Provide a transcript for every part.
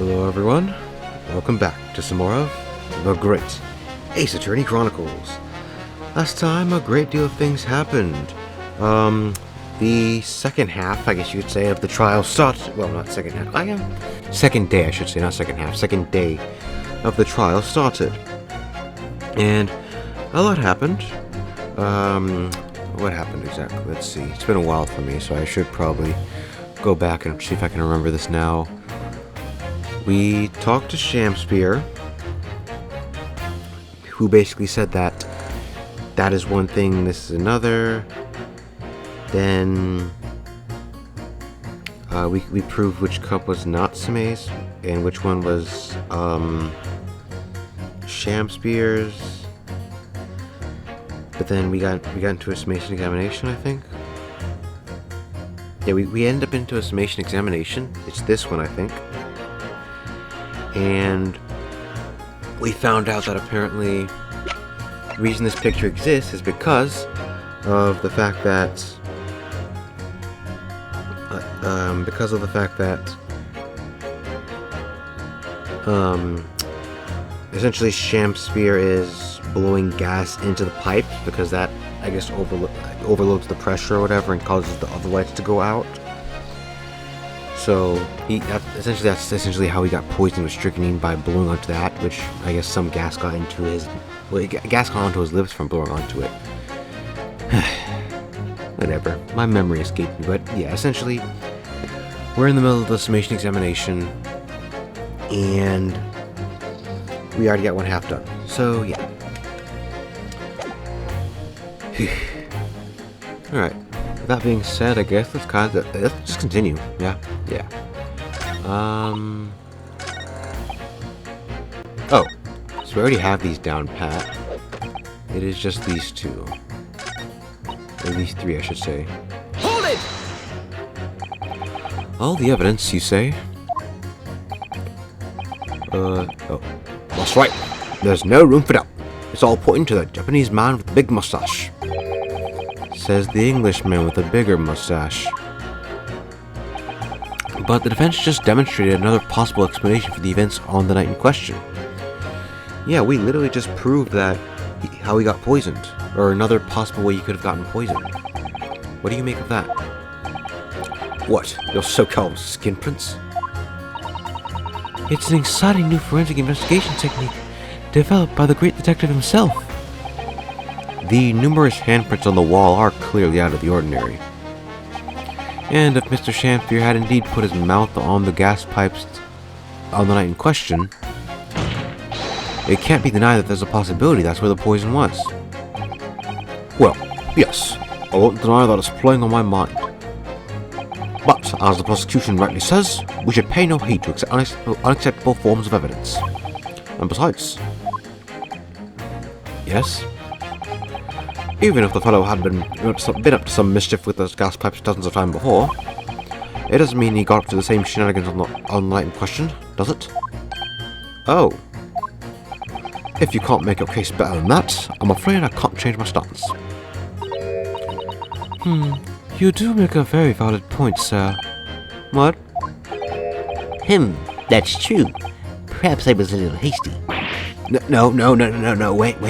Hello everyone, welcome back to some more of the Great Ace Attorney Chronicles. Last time a great deal of things happened. The second half, I guess you could say, of the trial started. Well, not second half. Second day, I should say, not second half. Second day of the trial started. And a lot happened. What happened exactly? Let's see. It's been a while for me, so I should probably go back and see if I can remember this now. We talked to Shamspear, who basically said that that is one thing, this is another. Then we proved which cup was not Samae's and which one was Shamspear's. But then we got into a summation examination, I think. Yeah, we ended up into a summation examination. It's this one, I think. And we found out that apparently the reason this picture exists is because of the fact that essentially Shamspear is blowing gas into the pipe because that, I guess, overloads the pressure or whatever and causes the other lights to go out. So that's essentially how he got poisoned with strychnine, by blowing onto that, which I guess some gas got into his lips from blowing onto it. Whatever, my memory escaped me, but yeah, essentially we're in the middle of the summation examination and we already got one half done. So yeah. Alright. That being said, I guess let's just continue. Yeah. Oh, so we already have these down pat. It is just these two. Or these three, I should say. Hold it! All the evidence, you say? Oh. That's right. There's no room for doubt. It's all pointing to the Japanese man with the big mustache. Says the Englishman with a bigger mustache. But the defense just demonstrated another possible explanation for the events on the night in question. Yeah, we literally just proved that how he got poisoned, or another possible way he could have gotten poisoned. What do you make of that? What, your so-called skin prints? It's an exciting new forensic investigation technique developed by the great detective himself. The numerous handprints on the wall are clearly out of the ordinary. And if Mr. Shamspear had indeed put his mouth on the gas pipes on the night in question, it can't be denied that there's a possibility that's where the poison was. Well, yes, I won't deny that it's playing on my mind. But, as the prosecution rightly says, we should pay no heed to unacceptable forms of evidence. And besides... Yes? Even if the fellow had been up to some mischief with those gas pipes dozens of times before, it doesn't mean he got up to the same shenanigans on the night in question, does it? Oh. If you can't make your case better than that, I'm afraid I can't change my stance. You do make a very valid point, sir. What? That's true. Perhaps I was a little hasty. No, wait.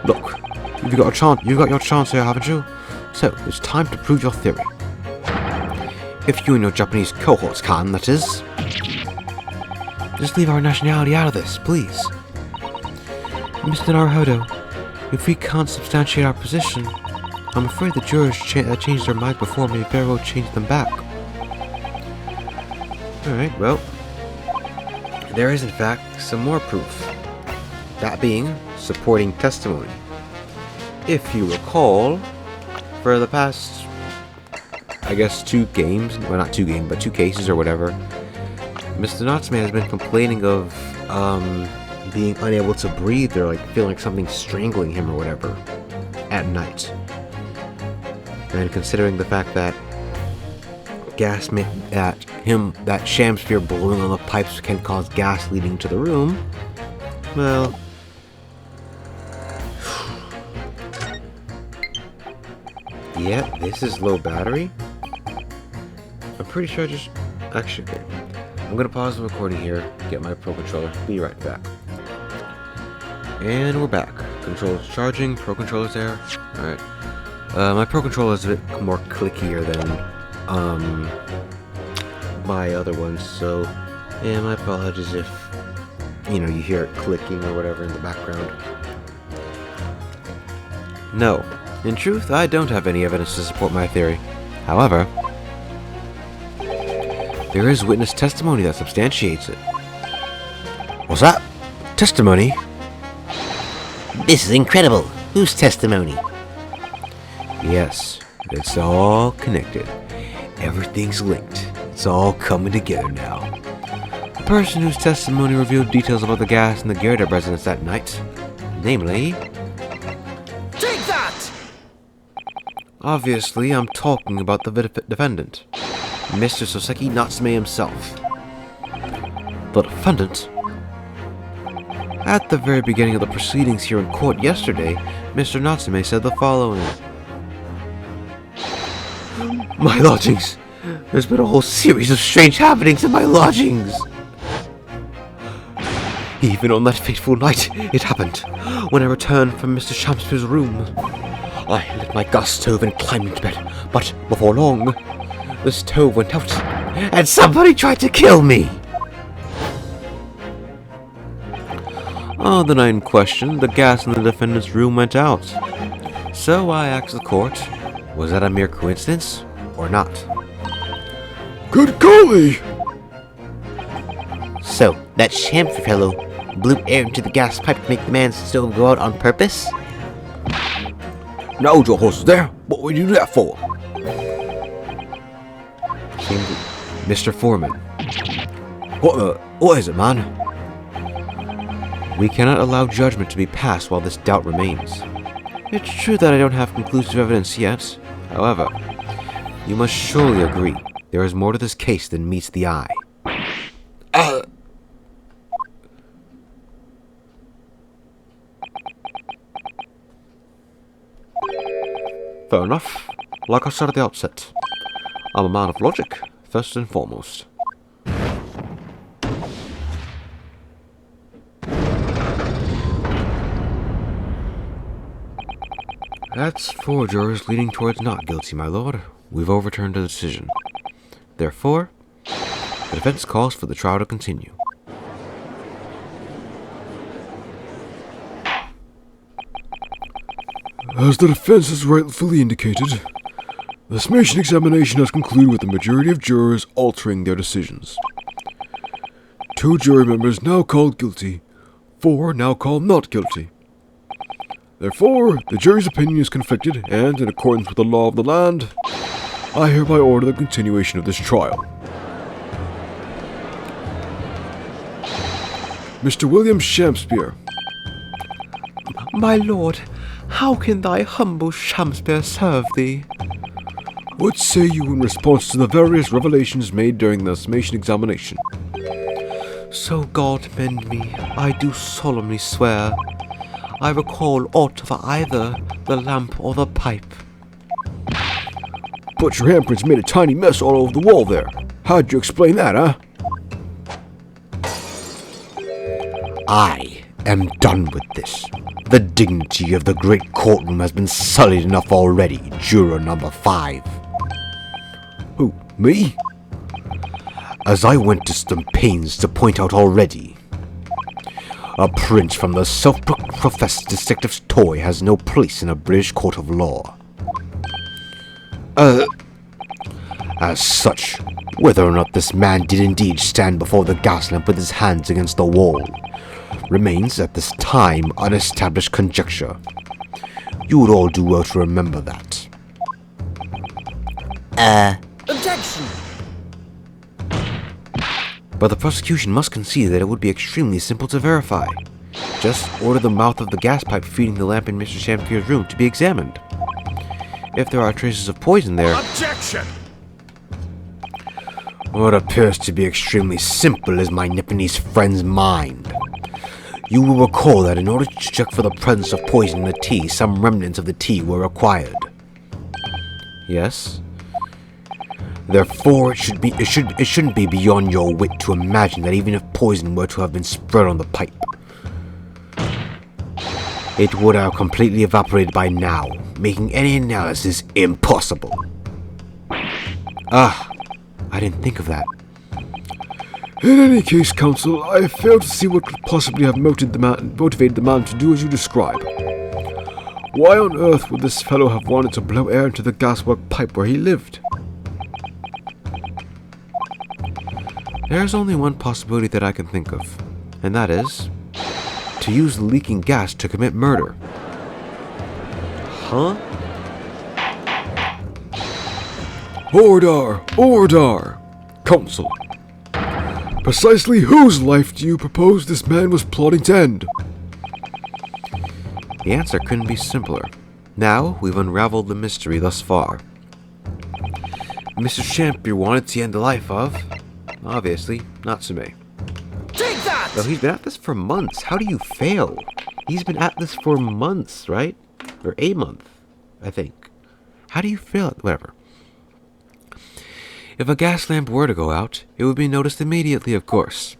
Look, you've got your chance here, haven't you? So, it's time to prove your theory. If you and your Japanese cohorts can, that is. Just leave our nationality out of this, please. Mr. Naruhodo, if we can't substantiate our position, I'm afraid the jurors that changed their minds before may very well change them back. Alright, well, there is in fact some more proof. That being supporting testimony. If you recall, for the past, I guess, two cases or whatever, Mr. Natsume has been complaining of being unable to breathe, or like feeling like something strangling him or whatever at night. And considering the fact that that Shamspear blowing on the pipes can cause gas leading into the room, well, yeah, this is low battery. I'm pretty sure I just actually, I'm gonna pause the recording here, get my Pro Controller, be right back. And we're back. Controls charging, Pro Controller's there. Alright. My Pro Controller is a bit more clickier than my other ones, so yeah, my apologies if you hear it clicking or whatever in the background. No, in truth, I don't have any evidence to support my theory. However, there is witness testimony that substantiates it. What's that? Testimony? This is incredible. Whose testimony? Yes, it's all connected. Everything's linked. It's all coming together now. The person whose testimony revealed details about the gas in the Gerda residence that night. Namely... Take that! Obviously, I'm talking about the defendant. Mr. Soseki Natsume himself. The defendant? At the very beginning of the proceedings here in court yesterday, Mr. Natsume said the following. My lodgings! There's been a whole series of strange happenings in my lodgings! Even on that fateful night, it happened. When I returned from Mr. Shakespeare's room, I lit my gas stove and climbed into bed, but before long, the stove went out, and somebody tried to kill me! On the night in question, the gas in the defendant's room went out. So I asked the court, was that a mere coincidence, or not? Good golly! So, that Chamfer fellow blew air into the gas pipe to make the man's stove go out on purpose? Now, your horse is there. What would you do that for? Mr. Foreman. What is it, man? We cannot allow judgment to be passed while this doubt remains. It's true that I don't have conclusive evidence yet. However, you must surely agree there is more to this case than meets the eye. Fair enough. Like I said at the outset, I'm a man of logic, first and foremost. That's 4 jurors leaning towards not guilty, my lord. We've overturned the decision. Therefore, the defense calls for the trial to continue. As the defense has rightfully indicated, the summation examination has concluded with the majority of jurors altering their decisions. 2 jury members now called guilty, 4 now called not guilty. Therefore, the jury's opinion is conflicted, and in accordance with the law of the land, I hereby order the continuation of this trial. Mr. William Shakespeare. My lord, how can thy humble Shakespeare serve thee? What say you in response to the various revelations made during the summation examination? So God mend me, I do solemnly swear, I recall aught of either the lamp or the pipe. But your handprints made a tiny mess all over the wall there. How'd you explain that, huh? I am done with this. The dignity of the great courtroom has been sullied enough already, juror number 5. Who, me? As I went to some pains to point out already, a prince from the self-professed detective's toy has no place in a British court of law. As such, whether or not this man did indeed stand before the gas lamp with his hands against the wall remains at this time unestablished conjecture. You would all do well to remember that. Objection! But the prosecution must concede that it would be extremely simple to verify. Just order the mouth of the gas pipe feeding the lamp in Mr. Shakespeare's room to be examined. If there are traces of poison there... Objection! What appears to be extremely simple is my Nipponese friend's mind. You will recall that in order to check for the presence of poison in the tea, some remnants of the tea were required. Yes? Therefore, it shouldn't be beyond your wit to imagine that even if poison were to have been spread on the pipe, it would have completely evaporated by now, making any analysis impossible. Ah, I didn't think of that. In any case, Counsel, I fail to see what could possibly have motivated the man to do as you describe. Why on earth would this fellow have wanted to blow air into the gaswork pipe where he lived? There's only one possibility that I can think of, and that is to use the leaking gas to commit murder. Huh? Order! Order! Counsel, precisely whose life do you propose this man was plotting to end? The answer couldn't be simpler. Now we've unraveled the mystery thus far. Mr. Champier wanted to end the life of, obviously, Natsume. Take that! Though he's been at this for months. How do you fail? He's been at this for months, right? Or a month, I think. How do you fail it? Whatever. If a gas lamp were to go out, it would be noticed immediately, of course.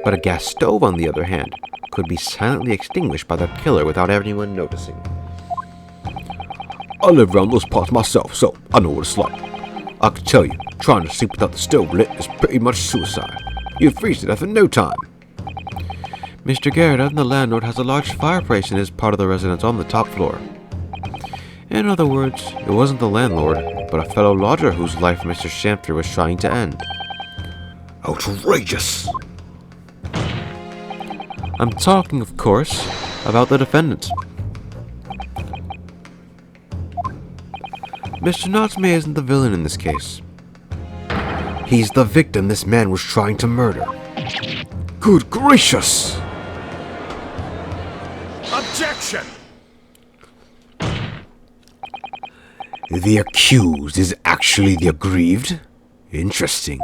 But a gas stove, on the other hand, could be silently extinguished by the killer without anyone noticing. I live around those parts myself, so I know what it's like. I can tell you, trying to sleep without the stove lit is pretty much suicide. You'd freeze to death in no time. Mr. Garrett, the landlord, has a large fireplace in his part of the residence on the top floor. In other words, it wasn't the landlord, but a fellow lodger whose life Mr. Champier was trying to end. Outrageous! I'm talking, of course, about the defendant. Mr. Natsume isn't the villain in this case. He's the victim this man was trying to murder. Good gracious! Objection! The accused is actually the aggrieved? Interesting.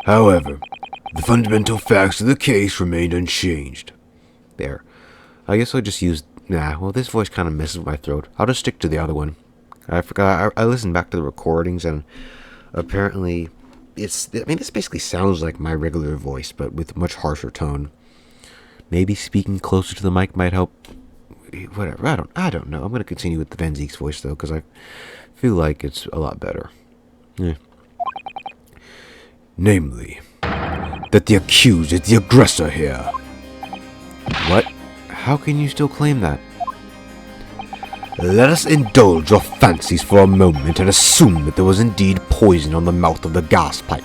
However, the fundamental facts of the case remained unchanged. There. I guess I'll just use... well, this voice kind of messes with my throat. I'll just stick to the other one. I forgot. I listened back to the recordings, and apparently this basically sounds like my regular voice, but with a much harsher tone. Maybe speaking closer to the mic might help. Whatever. I don't know. I'm going to continue with the Van Zeek's voice, though, because I feel like it's a lot better. Yeah. Namely, that the accused is the aggressor here. What? How can you still claim that? Let us indulge your fancies for a moment and assume that there was indeed poison on the mouth of the gas pipe.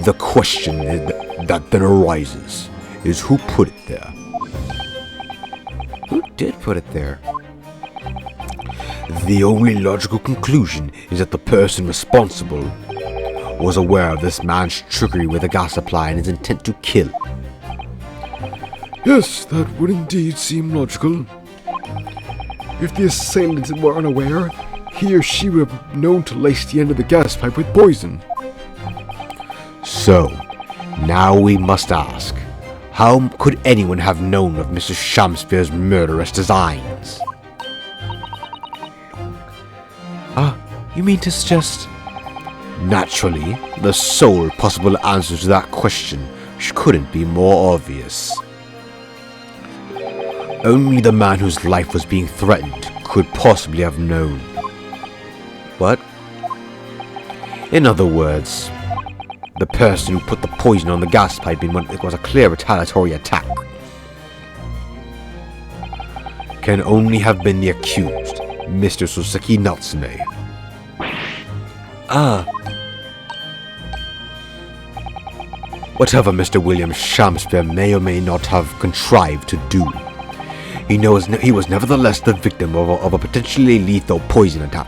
The question that then arises is who put it there? Who did put it there? The only logical conclusion is that the person responsible was aware of this man's trickery with the gas supply and his intent to kill. Yes, that would indeed seem logical. If the assailant were unaware, he or she would have known to lace the end of the gas pipe with poison. So, now we must ask, how could anyone have known of Mr. Champier's murderous designs? You mean to suggest... Naturally, the sole possible answer to that question couldn't be more obvious. Only the man whose life was being threatened could possibly have known. What? In other words, the person who put the poison on the gas pipe in when it was a clear retaliatory attack can only have been the accused, Mr. Suseki Natsume. Whatever Mr. William Champster may or may not have contrived to do, he was nevertheless the victim of a potentially lethal poison attack.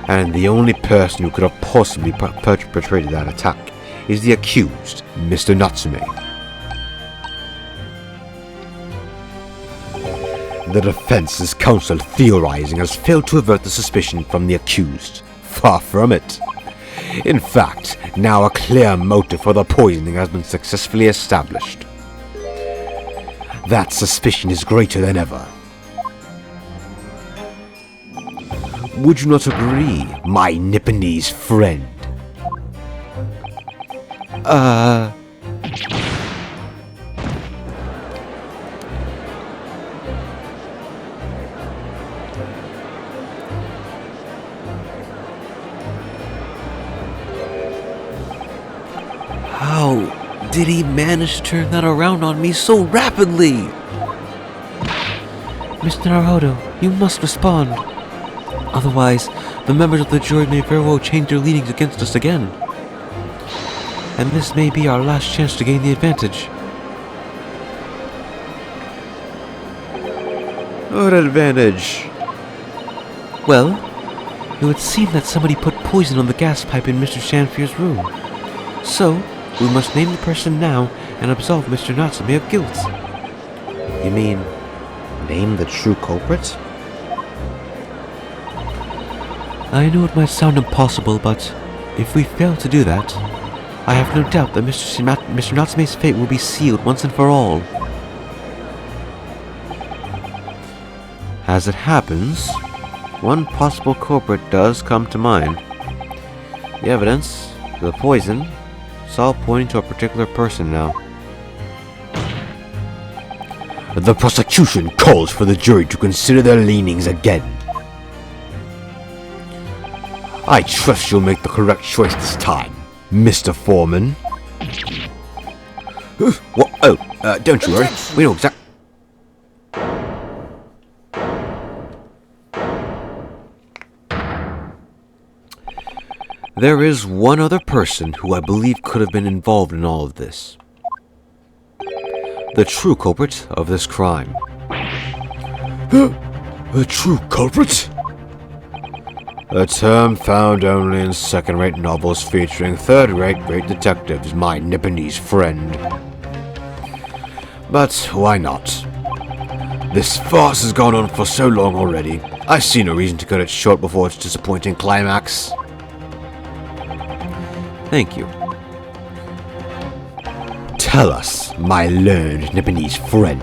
And the only person who could have possibly perpetrated that attack is the accused, Mr. Natsume. The defense's counsel theorizing has failed to avert the suspicion from the accused. Far from it. In fact, now a clear motive for the poisoning has been successfully established. That suspicion is greater than ever. Would you not agree, my Nipponese friend? How did he manage to turn that around on me so rapidly? Mr. Naruto, you must respond. Otherwise, the members of the jury may very well change their leanings against us again. And this may be our last chance to gain the advantage. What advantage? Well, it would seem that somebody put poison on the gas pipe in Mr. Shamfier's room. So, we must name the person now and absolve Mr. Natsume of guilt. You mean, name the true culprit? I know it might sound impossible, but if we fail to do that, I have no doubt that Mr. Natsume's fate will be sealed once and for all. As it happens, one possible culprit does come to mind. The evidence, the poison, it's all pointing to a particular person now. The prosecution calls for the jury to consider their leanings again. I trust you'll make the correct choice this time, Mr. Foreman. What? Oh, don't you worry. We know exactly. There is one other person who I believe could have been involved in all of this. The true culprit of this crime. The true culprit? A term found only in second-rate novels featuring third-rate great detectives, my Nipponese friend. But why not? This farce has gone on for so long already. I see no reason to cut it short before its disappointing climax. Thank you. Tell us, my learned Nipponese friend,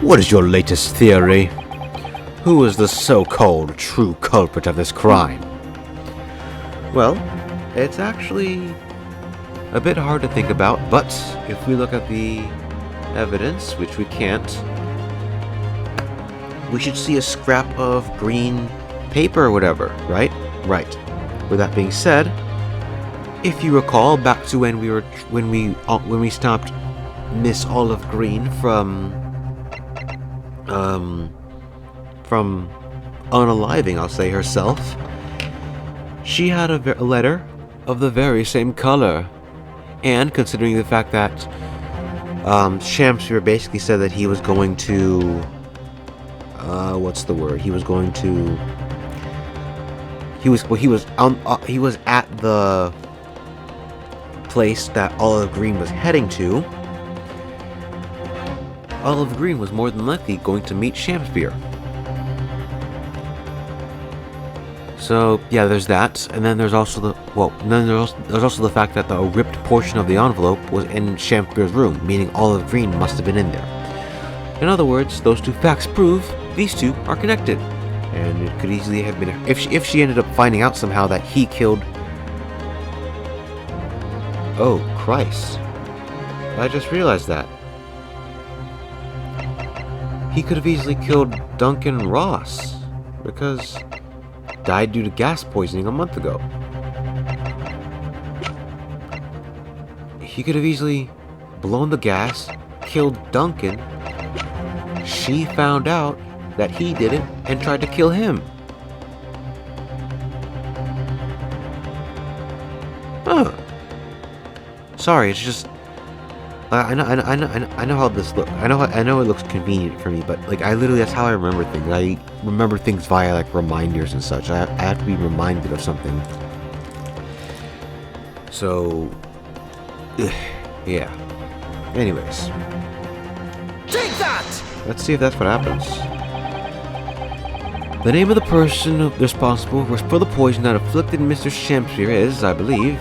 what is your latest theory? Who is the so-called true culprit of this crime? Well, it's actually a bit hard to think about, but if we look at the evidence, which we can't, we should see a scrap of green paper or whatever, right? Right. With that being said, if you recall back to when we stopped Miss Olive Green from unaliving, I'll say, herself, she had a letter of the very same color. And considering the fact that Shamsir basically said that he was going to what's the word? He was going to he was at the place that Olive Green was heading to. Olive Green was more than likely going to meet Shamsir. So yeah, there's that, and then there's also there's also the fact that the ripped portion of the envelope was in Shamsir's room, meaning Olive Green must have been in there. In other words, those two facts prove these two are connected, and it could easily have been if she ended up finding out somehow that he killed. Oh Christ! I just realized that. He could have easily killed Duncan Ross, because died due to gas poisoning a month ago. He could have easily blown the gas, killed Duncan. She found out that he did it and tried to kill him. Huh. Sorry, it's just I know how this looks. I know it looks convenient for me, but like that's how I remember things. I remember things via like reminders and such. I have to be reminded of something. So, yeah. Anyways, Take that! let's see if that's what happens. The name of the person responsible for the poison that afflicted Mr. Shamsir is, I believe,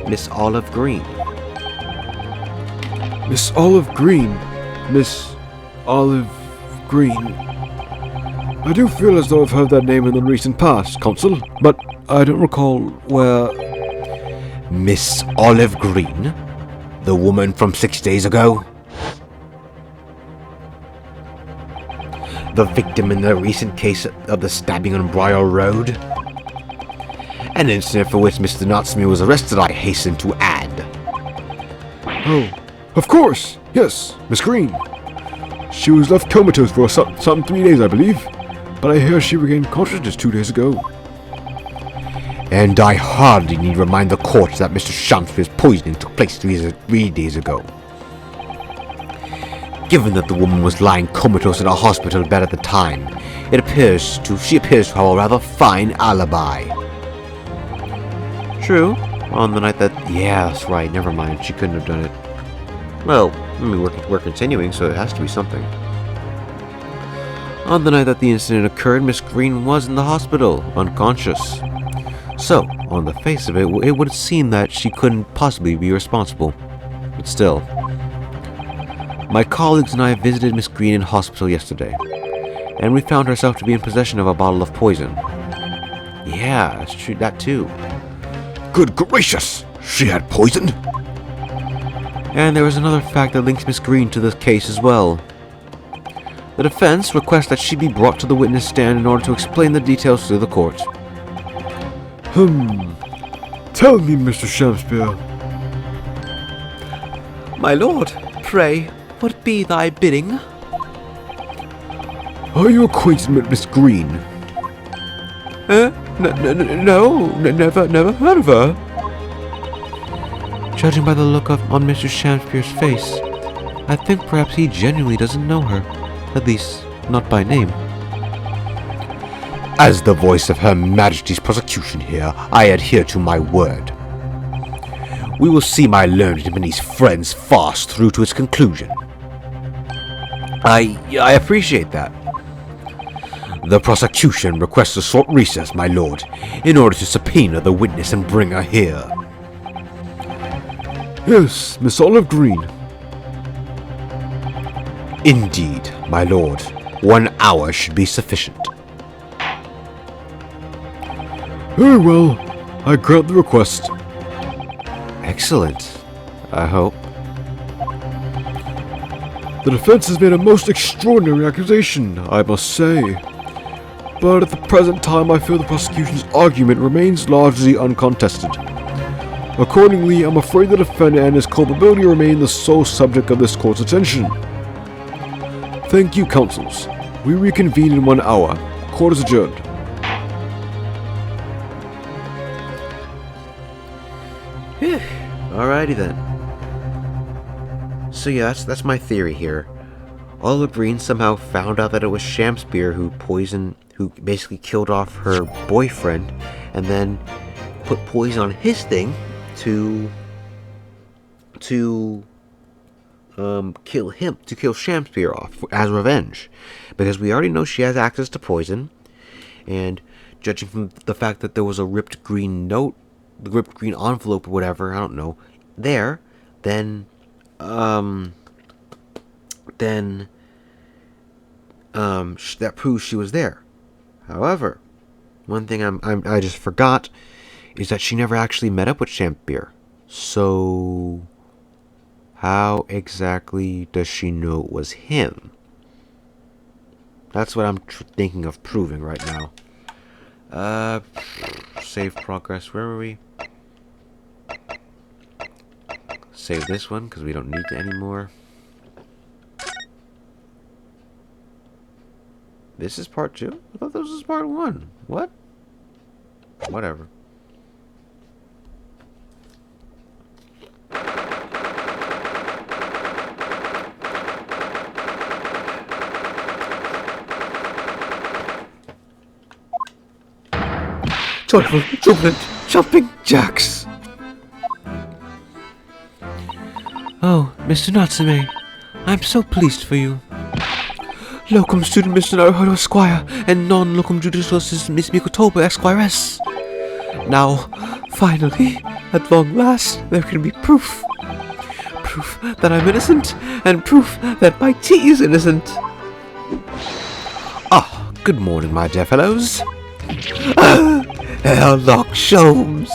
Miss Olive Green. Miss Olive Green. Miss Olive Green. I do feel as though I've heard that name in the recent past, Consul, but I don't recall where... Miss Olive Green? The woman from 6 days ago? The victim in the recent case of the stabbing on Briar Road? An incident for which Mr. Natsume was arrested, I hasten to add. Oh, of course! Yes, Miss Green. She was left comatose for some 3 days, I believe, but I hear she regained consciousness 2 days ago. And I hardly need remind the court that Mr. Shakespeare's poisoning took place 3 days ago. Given that the woman was lying comatose in a hospital bed at the time, she appears to have a rather fine alibi. True. On the night that... Yeah, that's right. Never mind. She couldn't have done it. Well, I mean, we're continuing, so it has to be something. On the night that the incident occurred, Miss Green was in the hospital, unconscious. So, on the face of it, it would seem that she couldn't possibly be responsible. But still. My colleagues and I visited Miss Green in hospital yesterday, and we found herself to be in possession of a bottle of poison. Yeah, that's true, that too. Good gracious! She had poison? And there was another fact that links Miss Green to this case as well. The defense requests that she be brought to the witness stand in order to explain the details to the court. Tell me, Mr. Shakespeare. My lord, pray, what be thy bidding? Are you acquainted with Miss Green? No, never heard of her. Judging by the look on Mr. Shakespeare's face, I think perhaps he genuinely doesn't know her. At least, not by name. As the voice of Her Majesty's prosecution here, I adhere to my word. We will see my learned and many friends fast through to its conclusion. I appreciate that. The prosecution requests a short recess, my lord, in order to subpoena the witness and bring her here. Yes, Miss Olive Green. Indeed, my lord. 1 hour should be sufficient. Very well. I grant the request. Excellent. I hope. The defense has made a most extraordinary accusation, I must say. But at the present time, I feel the prosecution's argument remains largely uncontested. Accordingly, I'm afraid the defendant and his culpability remain the sole subject of this court's attention. Thank you, counsels. We reconvene in 1 hour. Court is adjourned. Alrighty then. So yeah, that's my theory here. Olive Green somehow found out that it was Shakespeare who basically killed off her boyfriend, and then put poison on his thing to kill Shakespeare off as revenge, because we already know she has access to poison, and judging from the fact that there was a ripped green note, the ripped green envelope or whatever, I don't know, there, then that proves she was there. However, one thing I just forgot is that she never actually met up with Shakespeare. So how exactly does she know it was him? That's what I'm thinking of proving right now. Save progress. Where were we? Save this one because we don't need it anymore. This is part 2? I thought this was part 1. What? Whatever. Joyful, jubilant, jumping jacks! Oh, Mr. Natsume, I'm so pleased for you. Locum student Mr. Naruhodo Esquire, and non-locum judicial assistant Miss Mikotoba Esquiress. Now, finally, at long last, there can be proof. Proof that I'm innocent, and proof that my tea is innocent. Ah, Good morning, my dear fellows. Airlock Sholmes!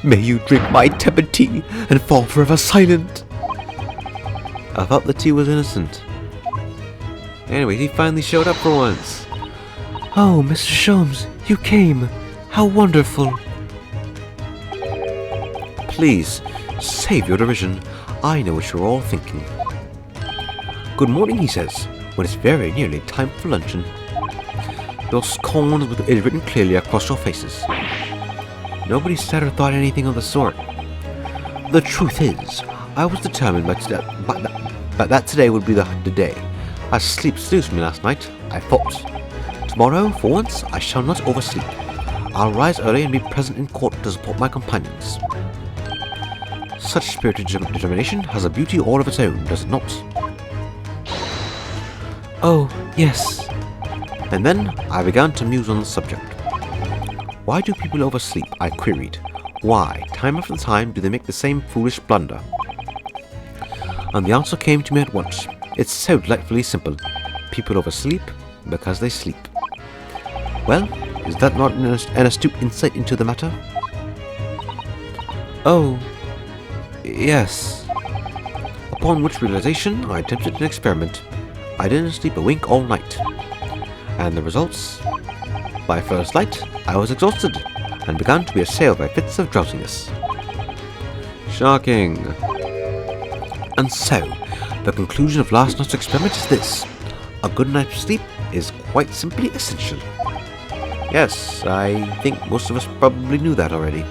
May you drink my tepid tea and fall forever silent. I thought the tea was innocent. Anyway, he finally showed up for once. Oh, Mr. Sholmes, you came. How wonderful. Please, save your derision. I know what you're all thinking. Good morning, he says, when it's very nearly time for luncheon. Your scorn is written clearly across your faces. Nobody said or thought anything of the sort. The truth is, I was determined that today would be the day. As sleep seduced me last night, I thought, tomorrow, for once, I shall not oversleep. I'll rise early and be present in court to support my companions. Such spirited determination has a beauty all of its own, does it not? Oh, yes. And then I began to muse on the subject. Why do people oversleep? I queried. Why, time after time, do they make the same foolish blunder? And the answer came to me at once. It's so delightfully simple. People oversleep because they sleep. Well, is that not an astute insight into the matter? Oh, yes. Upon which realization, I attempted an experiment. I didn't sleep a wink all night. And the results? By first light, I was exhausted, and began to be assailed by fits of drowsiness. Shocking. And so, the conclusion of last night's experiment is this. A good night's sleep is quite simply essential. Yes, I think most of us probably knew that already.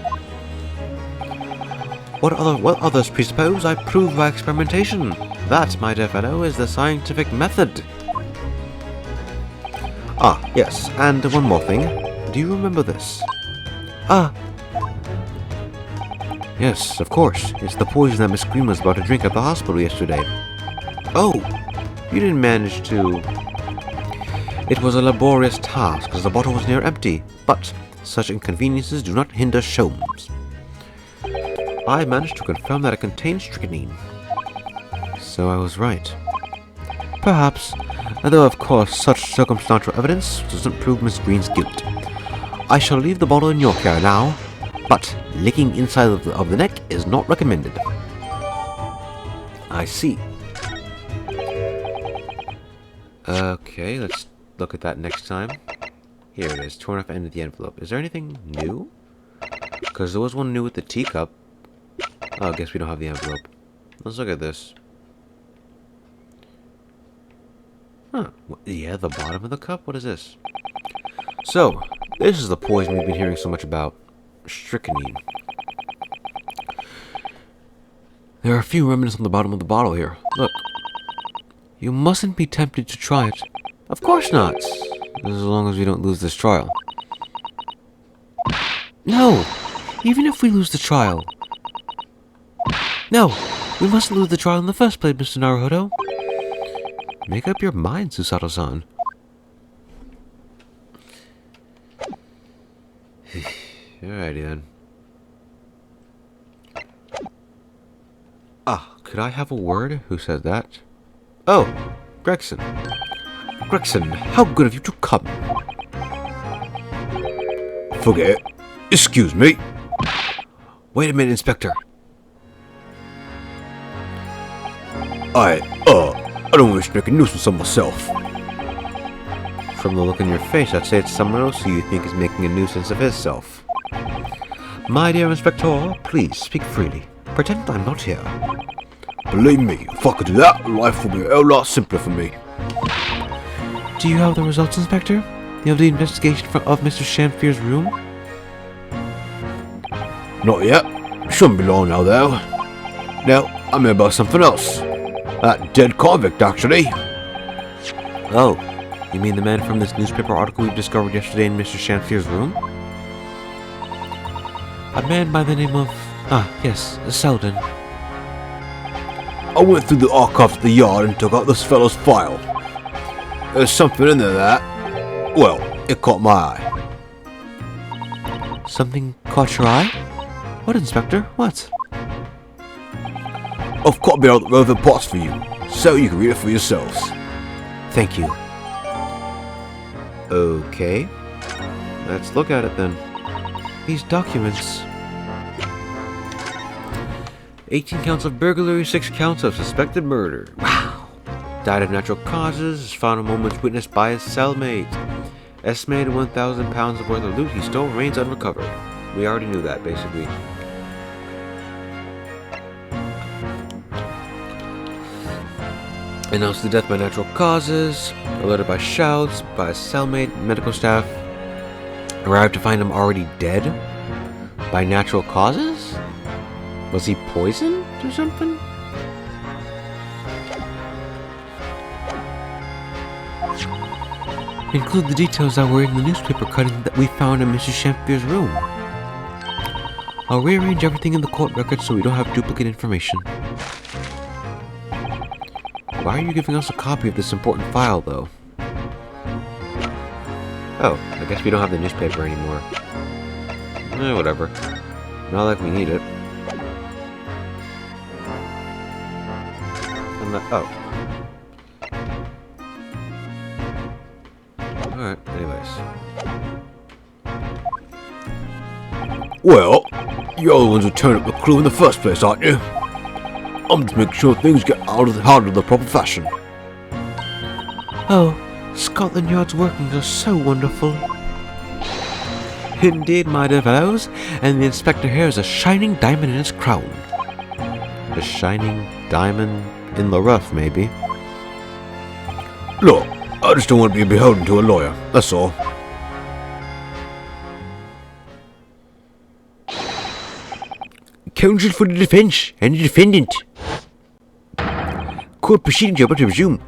What others presuppose, I prove by experimentation. That, my dear fellow, is the scientific method. Ah, yes, and one more thing. Do you remember this? Ah. Yes, of course. It's the poison that Miss Green was about to drink at the hospital yesterday. Oh, you didn't manage to... It was a laborious task, as the bottle was near empty, but such inconveniences do not hinder Sholmes. I managed to confirm that it contained strychnine. So I was right. Perhaps, although of course such circumstantial evidence doesn't prove Miss Green's guilt. I shall leave the bottle in your care now, but licking inside of the neck is not recommended. I see. Okay, let's look at that next time. Here it is, torn off end of the envelope. Is there anything new? Because there was one new with the teacup. Oh, I guess we don't have the envelope. Let's look at this. Huh. Yeah, the bottom of the cup? What is this? So, this is the poison we've been hearing so much about. Strychnine. There are a few remnants on the bottom of the bottle here. Look. You mustn't be tempted to try it. Of course not. As long as we don't lose this trial. No! Even if we lose the trial. No! We mustn't lose the trial in the first place, Mr. Naruhodo. Make up your mind, Susato-san. Alrighty then. Ah, could I have a word? Who said that? Oh, Gregson. Gregson, how good of you to come. Forget it. Excuse me. Wait a minute, Inspector. I don't wish to make a nuisance of myself. From the look in your face, I'd say it's someone else who you think is making a nuisance of himself. My dear Inspector, please speak freely. Pretend I'm not here. Believe me, if I could do that, life would be a whole lot simpler for me. Do you have the results, Inspector? You have the investigation of Mr. Shamfier's room? Not yet. Shouldn't be long now, though. Now, I'm here about something else. That dead convict, actually. Oh, you mean the man from this newspaper article we discovered yesterday in Mr. Shamfier's room? A man by the name of... Ah, yes, Selden. I went through the archives at the yard and took out this fellow's file. There's something in there that... Well, it caught my eye. Something caught your eye? What, Inspector? What? I've copied out the relevant parts for you, so you can read it for yourselves. Thank you. Okay. Let's look at it then. These documents. 18 counts of burglary, 6 counts of suspected murder. Wow. Died of natural causes, found a moment's witness by his cellmate. Estimated 1,000 pounds worth of loot he stole remains unrecovered. We already knew that, basically. Announced the death by natural causes. Alerted by shouts, by his cellmate, medical staff. Arrived to find him already dead? By natural causes? Was he poisoned or something? Include the details that were in the newspaper cutting that we found in Mrs. Champier's room. I'll rearrange everything in the court record so we don't have duplicate information. Why are you giving us a copy of this important file, though? Oh, I guess we don't have the newspaper anymore. Whatever. Not like we need it. Oh. Alright, anyways. Well, you're the ones who turned up the clue in the first place, aren't you? I'm just making sure things get out of the proper fashion. Oh, Scotland Yard's workings are so wonderful. Indeed, my dear fellows, and the inspector here is a shining diamond in his crown. A shining diamond in the rough, maybe. Look, I just don't want to be beholden to a lawyer, that's all. Counsel for the defense and the defendant. Court proceedings are about to resume.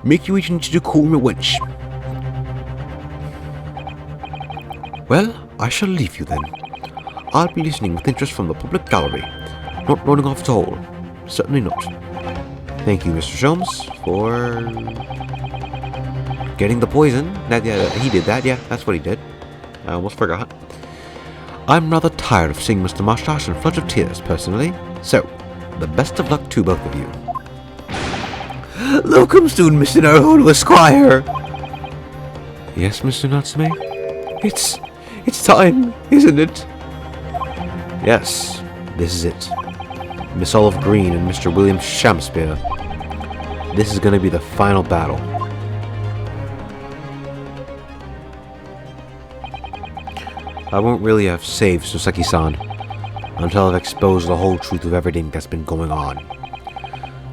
Make your way into the courtroom at once. Well, I shall leave you then. I'll be listening with interest from the public gallery. Not running off at all. Certainly not. Thank you, Mr. Sholmes, for getting the poison. He did that, yeah, that's what he did. I almost forgot. I'm rather tired of seeing Mr. Mustache in floods of tears, personally. So, the best of luck to both of you. Welcome soon, Mr. Narholo Esquire. Yes, Mr. Natsume? It's time, isn't it? Yes, this is it. Miss Olive Green and Mr. William Shakespeare. This is going to be the final battle. I won't really have saved Soseki-san until I've exposed the whole truth of everything that's been going on.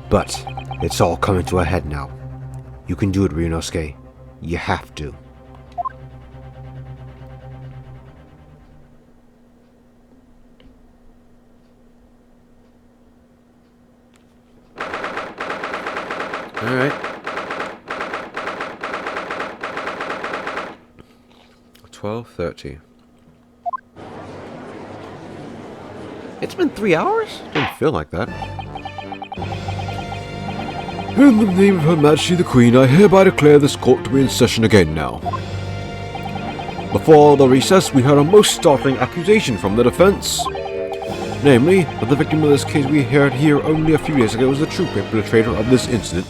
But it's all coming to a head now. You can do it, Ryunosuke. You have to. Alright. 12:30. It's been 3 hours? Didn't feel like that. In the name of Her Majesty the Queen, I hereby declare this court to be in session again now. Before the recess, we heard a most startling accusation from the defense. Namely, that the victim of this case we heard here only a few days ago was the true perpetrator of this incident.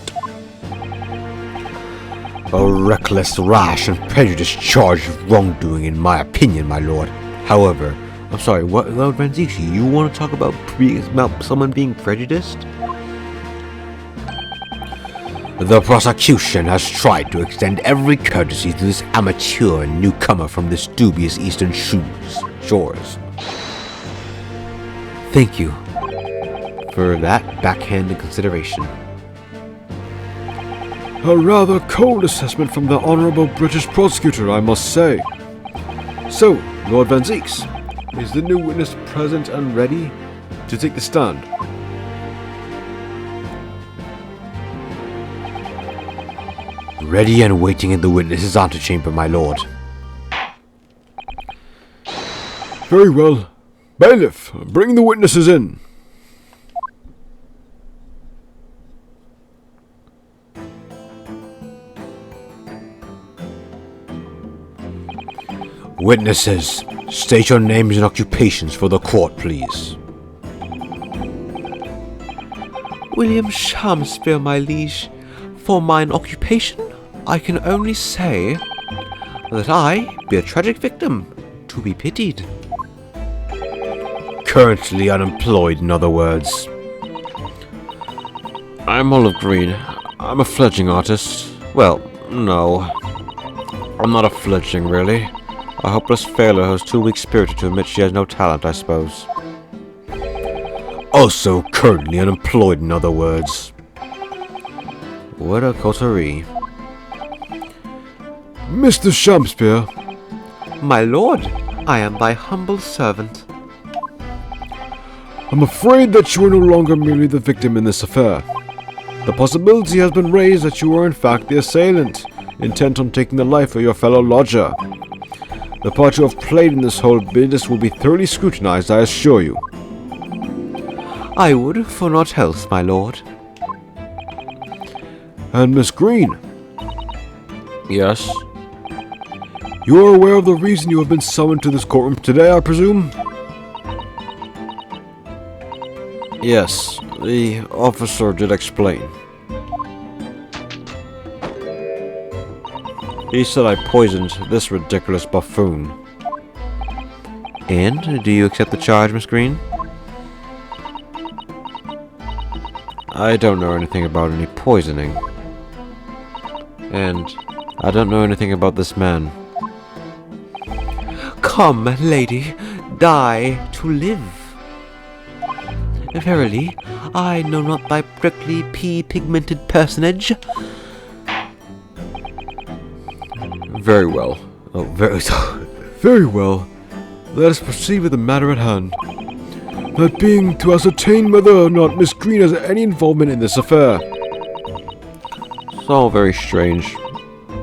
A reckless, rash, and prejudiced charge of wrongdoing, in my opinion, my lord. However, I'm sorry, what, Lord Vanzici, you want to talk about someone being prejudiced? The prosecution has tried to extend every courtesy to this amateur newcomer from this dubious eastern shores. Thank you for that backhanded consideration. A rather cold assessment from the Honourable British Prosecutor, I must say. So, Lord Van Zeeks, is the new witness present and ready to take the stand? Ready and waiting in the witness's antechamber, my lord. Very well. Bailiff, bring the witnesses in. Witnesses, state your names and occupations for the court, please. William Shakespeare, my liege. For mine occupation, I can only say that I be a tragic victim, to be pitied. Currently unemployed, in other words. I'm Olive Green. I'm a fledgling artist. Well, no. I'm not a fledgling, really. A hopeless failure who's too weak-spirited to admit she has no talent, I suppose. Also currently unemployed, in other words. What a coterie. Mr. Shakespeare, My lord, I am thy humble servant. I'm afraid that you are no longer merely the victim in this affair. The possibility has been raised that you are in fact the assailant, intent on taking the life of your fellow lodger. The part you have played in this whole business will be thoroughly scrutinized, I assure you. I would for naught else, my lord. And Miss Green, Yes? you are aware of the reason you have been summoned to this courtroom today, I presume? Yes, the officer did explain. He said I poisoned this ridiculous buffoon. And do you accept the charge, Miss Green? I don't know anything about any poisoning. And I don't know anything about this man. Come, lady, die to live. Verily, I know not thy prickly pea-pigmented personage. Very well. Oh, Very well. Let us proceed with the matter at hand. That being to ascertain whether or not Miss Green has any involvement in this affair. It's all very strange.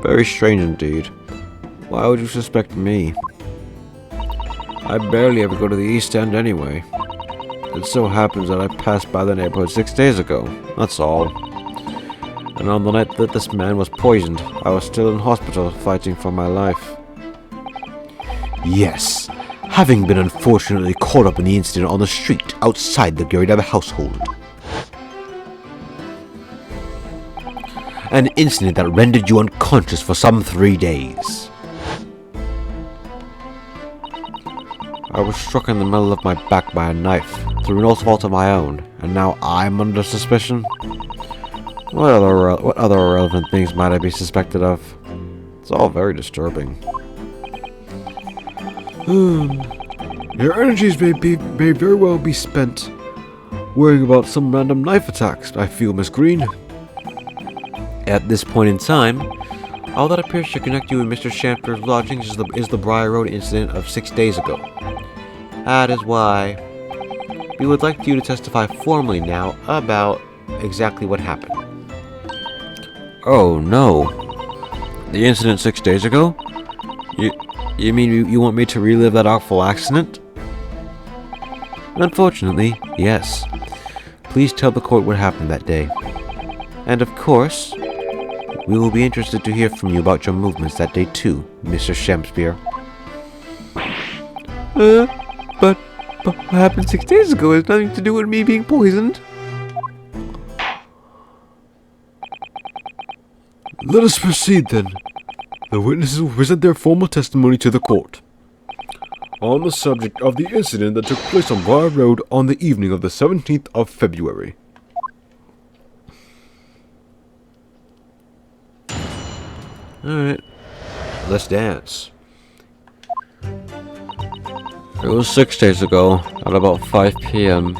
Very strange indeed. Why would you suspect me? I barely ever go to the East End anyway. It so happens that I passed by the neighborhood 6 days ago, that's all. And on the night that this man was poisoned, I was still in hospital fighting for my life. Yes, having been unfortunately caught up in the incident on the street outside the Great Ace household. An incident that rendered you unconscious for some 3 days. I was struck in the middle of my back by a knife, through no fault of my own, and now I'm under suspicion? What other irrelevant things might I be suspected of? It's all very disturbing. Your energies may very well be spent worrying about some random knife attacks, I feel, Miss Green. At this point in time, all that appears to connect you and Mr. Shampster's lodgings is the Briar Road incident of 6 days ago. That is why we would like you to testify formally now about exactly what happened. Oh no. The incident 6 days ago? You mean you want me to relive that awful accident? Unfortunately, yes. Please tell the court what happened that day. And of course, we will be interested to hear from you about your movements that day too, Mr. Shakespeare. But what happened 6 days ago has nothing to do with me being poisoned. Let us proceed then. The witnesses will present their formal testimony to the court on the subject of the incident that took place on Briar Road on the evening of the 17th of February. Alright, let's dance. It was 6 days ago, at about 5 p.m.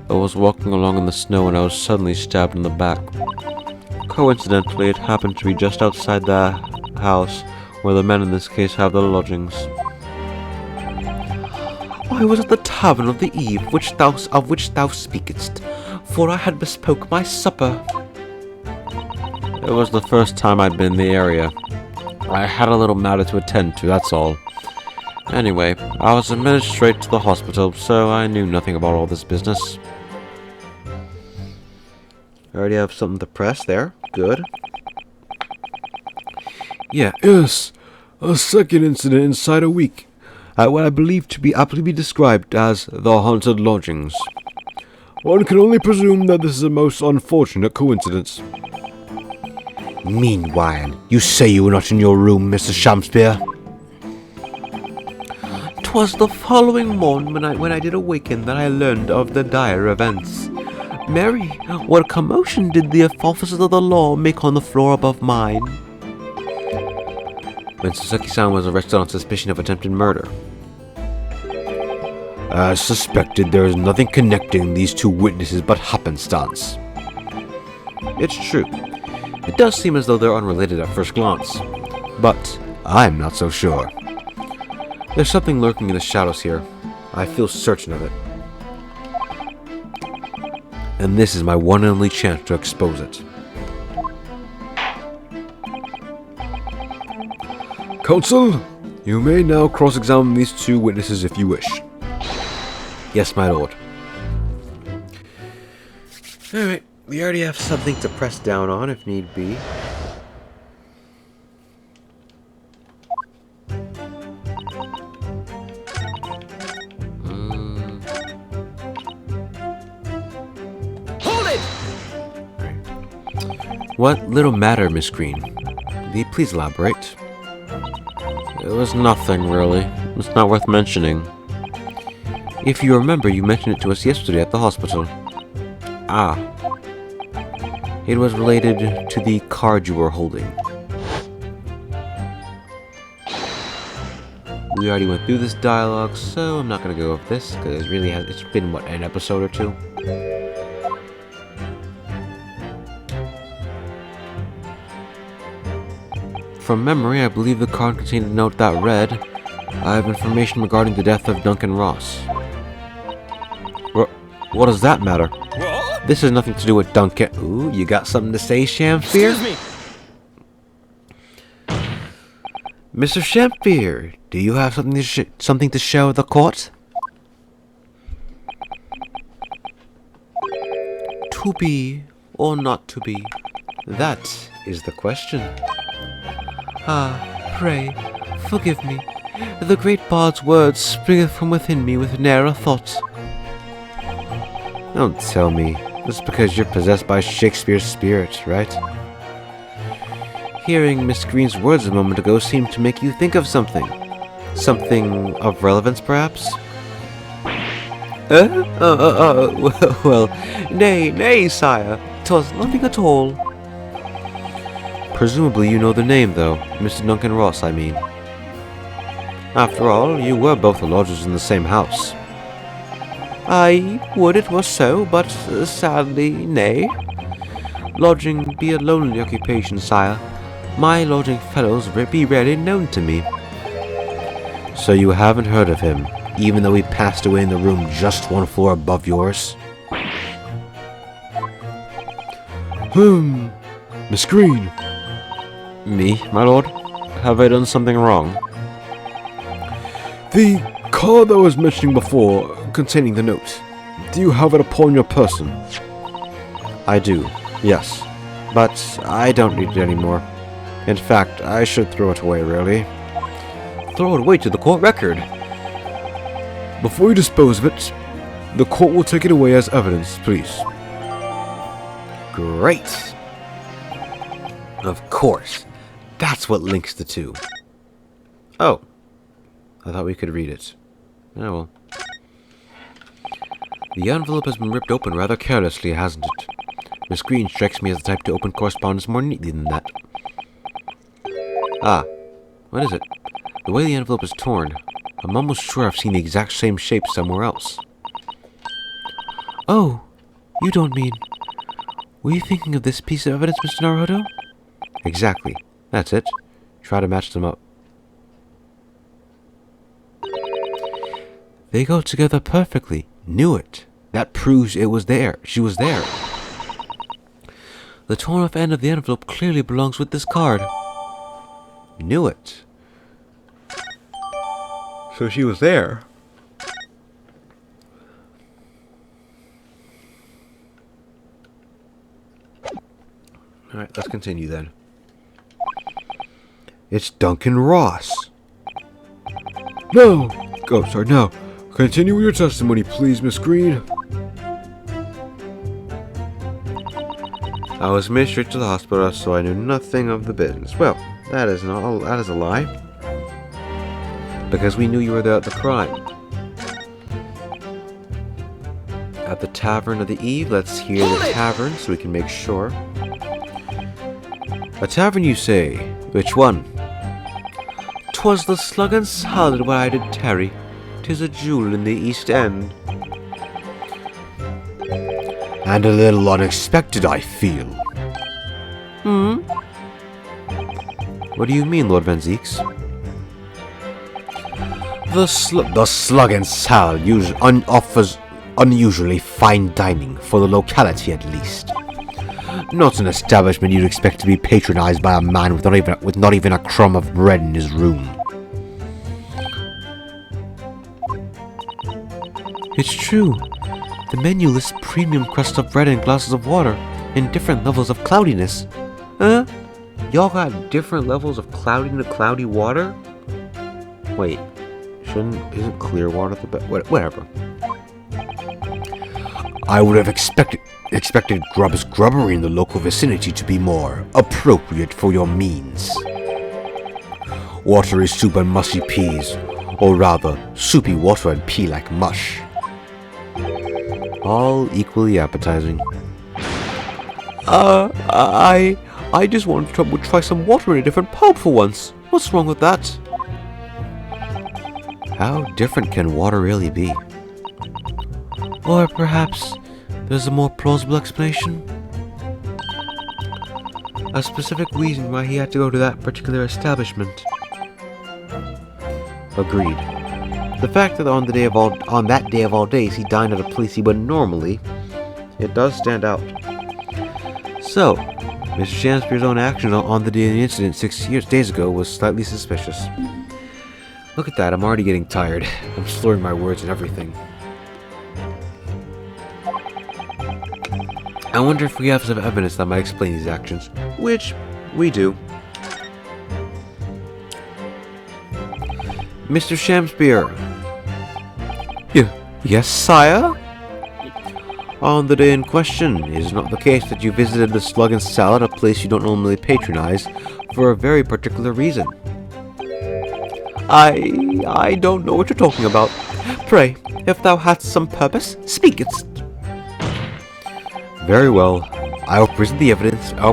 I was walking along in the snow and I was suddenly stabbed in the back. Coincidentally, it happened to be just outside the house where the men in this case have their lodgings. I was at the tavern of the eve of which thou speakest, for I had bespoke my supper. It was the first time I'd been in the area. I had a little matter to attend to, that's all. Anyway, I was admitted straight to the hospital, so I knew nothing about all this business. I already have something to press there. Good. Yes, a second incident inside a week, at what I believe to be aptly described as the haunted lodgings. One can only presume that this is a most unfortunate coincidence. Meanwhile, you say you were not in your room, Mr. Shakespeare. 'Twas the following morn when I did awaken that I learned of the dire events. Mary, what commotion did the officers of the law make on the floor above mine? When Suzuki-san was arrested on suspicion of attempted murder. As suspected, there is nothing connecting these two witnesses but happenstance. It's true. It does seem as though they're unrelated at first glance, but I'm not so sure. There's something lurking in the shadows here. I feel certain of it. And this is my one and only chance to expose it. Counsel, you may now cross-examine these two witnesses if you wish. Yes, my lord. Alright, we already have something to press down on if need be. Hold it! What little matter, Miss Green? Will you please elaborate? It was nothing, really. It's not worth mentioning. If you remember, you mentioned it to us yesterday at the hospital. Ah. It was related to the card you were holding. We already went through this dialogue, so I'm not going to go over this, because it's been, what, an episode or two? From memory, I believe the card contained a note that read, I have information regarding the death of Duncan Ross. What does that matter? What? This has nothing to do with Duncan. Ooh, you got something to say, Shamfir? Excuse me. Mr. Shamfir, do you have something to show the court? To be or not to be? That is the question. Ah, pray, forgive me. The great bard's words springeth from within me with ne'er a thought. Don't tell me. This is because you're possessed by Shakespeare's spirit, right? Hearing Miss Green's words a moment ago seemed to make you think of something. Something of relevance, perhaps? Well, nay, sire. 'Twas nothing at all. Presumably you know the name, though. Mr. Duncan Ross, I mean. After all, you were both lodgers in the same house. I would it was so, but sadly, nay. Lodging be a lonely occupation, sire. My lodging fellows be rarely known to me. So you haven't heard of him, even though he passed away in the room just one floor above yours? Miss Green. Me, my lord? Have I done something wrong? The card that I was mentioning before, containing the note, do you have it upon your person? I do, yes. But I don't need it anymore. In fact, I should throw it away, really. Throw it away to the court record! Before you dispose of it, the court will take it away as evidence, please. Great! Of course. That's what links the two. Oh. I thought we could read it. Oh well. The envelope has been ripped open rather carelessly, hasn't it? Miss Green strikes me as the type to open correspondence more neatly than that. Ah. What is it? The way the envelope is torn, I'm almost sure I've seen the exact same shape somewhere else. Oh, you don't mean... Were you thinking of this piece of evidence, Mr. Naruto? Exactly. That's it. Try to match them up. They go together perfectly. Knew it. That proves it was there. She was there. The torn off end of the envelope clearly belongs with this card. Knew it. So she was there. Alright, let's continue then. It's Duncan Ross. No! Oh, sorry, no. Continue with your testimony, please, Miss Green. I was administered to the hospital, so I knew nothing of the business. Well, that is a lie. Because we knew you were there at the crime. At the Tavern of the Eve, let's hear the tavern so we can make sure. A tavern, you say? Which one? 'Twas the Slug and Salad where I did tarry. 'Tis a jewel in the East End. And a little unexpected, I feel. What do you mean, Lord Van Zeeks? The Slug and Salad offers unusually fine dining, for the locality at least. Not an establishment you'd expect to be patronized by a man with not even a crumb of bread in his room. It's true. The menu lists premium crust of bread and glasses of water in different levels of cloudiness. Huh? Y'all got different levels of cloudy water? Wait, isn't clear water the best? Whatever. I would have expected Grubb's Grubbery in the local vicinity to be more appropriate for your means. Watery soup and mushy peas, or rather, soupy water and pea like mush. All equally appetizing. I just wanted to try some water in a different pub for once. What's wrong with that? How different can water really be? Or perhaps there's a more plausible explanation? A specific reason why he had to go to that particular establishment. Agreed. The fact that on that day of all days he dined at a place he wouldn't normally, it does stand out. So, Mr. Shakespeare's own action on the day of the incident 6 days ago was slightly suspicious. Look at that, I'm already getting tired. I'm slurring my words and everything. I wonder if we have some evidence that might explain these actions. Which, we do. Mr. Shakespeare. Yes, sire? On the day in question, is it not the case that you visited the Slug and Salad, a place you don't normally patronize, for a very particular reason? I don't know what you're talking about. Pray, if thou hadst some purpose, speakest. Very well. I will present the evidence. I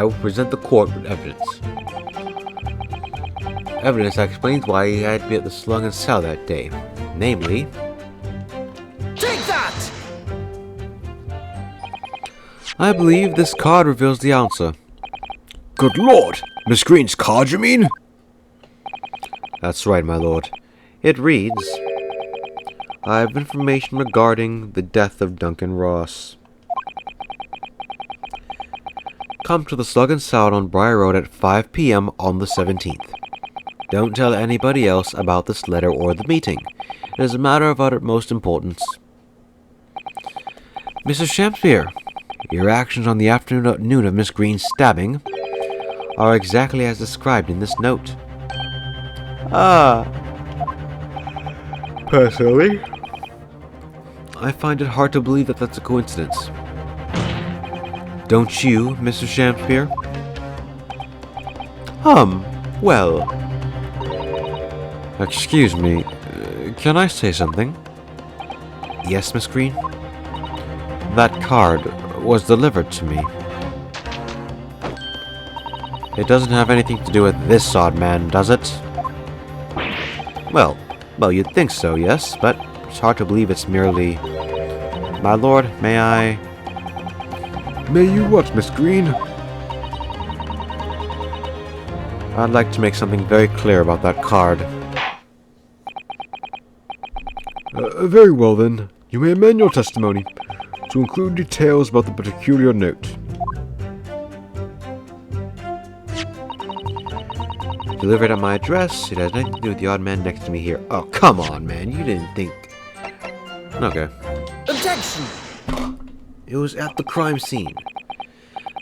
will present the court with evidence. Evidence that explains why he had to be at the Slug and Salad that day. Namely, Take that! I believe this card reveals the answer. Good lord! Miss Green's card, you mean? That's right, my lord. It reads, I have information regarding the death of Duncan Ross. Come to the Slug and Salad on Briar Road at 5 p.m. on the 17th. Don't tell anybody else about this letter or the meeting. It is a matter of utmost importance. Mr. Shakespeare, your actions on the afternoon of Miss Green's stabbing are exactly as described in this note. Personally, I find it hard to believe that that's a coincidence. Don't you, Mr. Shakespeare? Well... Excuse me, can I say something? Yes, Miss Green? That card was delivered to me. It doesn't have anything to do with this odd man, does it? Well, you'd think so, yes, but it's hard to believe it's merely... My lord, may I... May you what, Miss Green? I'd like to make something very clear about that card. Very well then. You may amend your testimony to include details about the peculiar note. Delivered at my address. It has nothing to do with the odd man next to me here. Oh, come on, man. You didn't think... Okay. Objection! It was at the crime scene.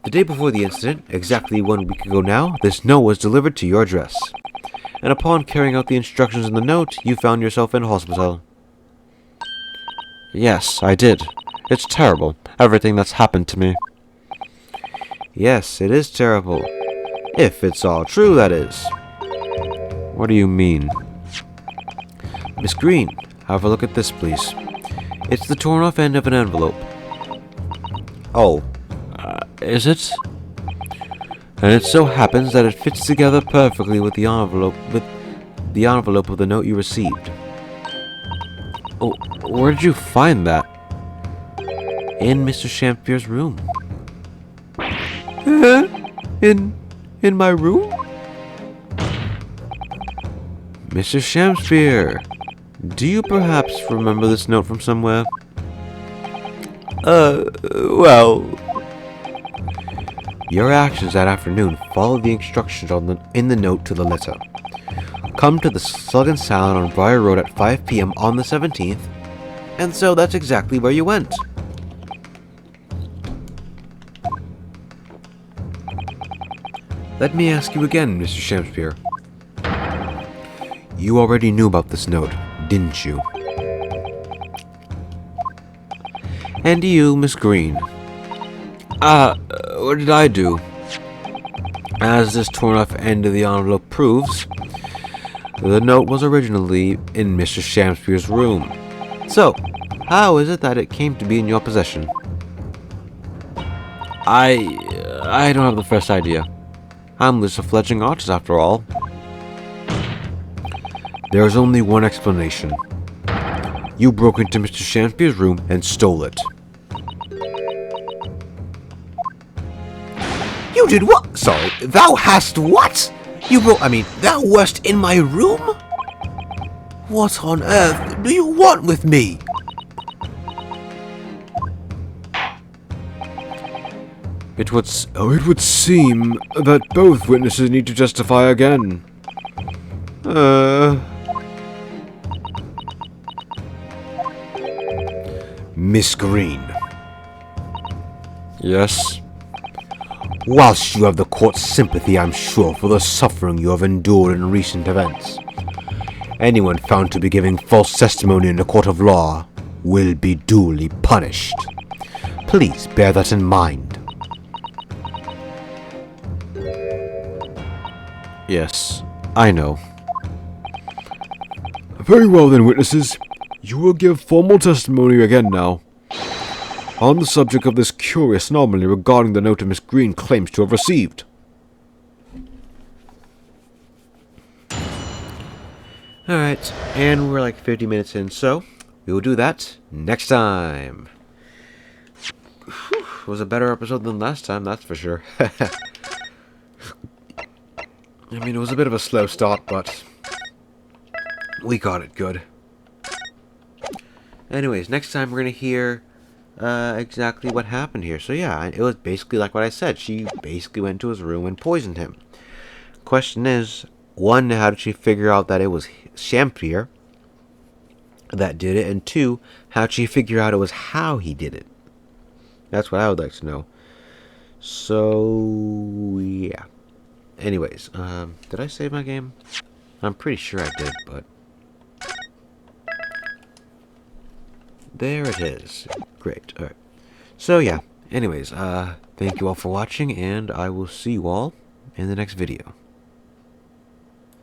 The day before the incident, exactly 1 week ago now, this note was delivered to your address. And upon carrying out the instructions in the note, you found yourself in hospital. Yes, I did. It's terrible, everything that's happened to me. Yes, it is terrible. If it's all true, that is. What do you mean? Miss Green, have a look at this, please. It's the torn off end of an envelope. Oh, is it? And it so happens that it fits together perfectly with the envelope of the note you received. Oh, where did you find that? In Mr. Shampier's room. In my room? Mr. Shamspeare, do you perhaps remember this note from somewhere? Well... Your actions that afternoon followed the instructions in the note to the letter. Come to the Slug and Salad on Briar Road at 5 p.m. on the 17th, and so that's exactly where you went. Let me ask you again, Mr. Shamspeare. You already knew about this note, didn't you? And you, Miss Green. What did I do? As this torn off end of the envelope proves, the note was originally in Mr. Shamspeare's room. So, how is it that it came to be in your possession? I don't have the first idea. I'm just a fledgling artist after all. There's only one explanation. You broke into Mr. Shamspeare's room and stole it. You did what? Sorry, thou hast what? Thou wast in my room? What on earth do you want with me? It would seem that both witnesses need to testify again. Miss Green. Yes? Whilst you have the court's sympathy, I'm sure, for the suffering you have endured in recent events, anyone found to be giving false testimony in a court of law will be duly punished. Please bear that in mind. Yes, I know. Very well then, witnesses. You will give formal testimony again now, on the subject of this curious anomaly regarding the note Miss Green claims to have received. Alright, and we're like 50 minutes in, so we will do that next time. Whew, it was a better episode than last time, that's for sure. I mean, it was a bit of a slow start, but we got it good. Anyways, next time we're going to hear exactly what happened here. So yeah, it was basically like what I said. She basically went to his room and poisoned him. Question is, one, how did she figure out that it was Shampier that did it? And two, how did she figure out it was how he did it? That's what I would like to know. So, yeah. Anyways, did I save my game? I'm pretty sure I did, but... there it is. Great. Alright. So, yeah. Anyways, thank you all for watching, and I will see you all in the next video.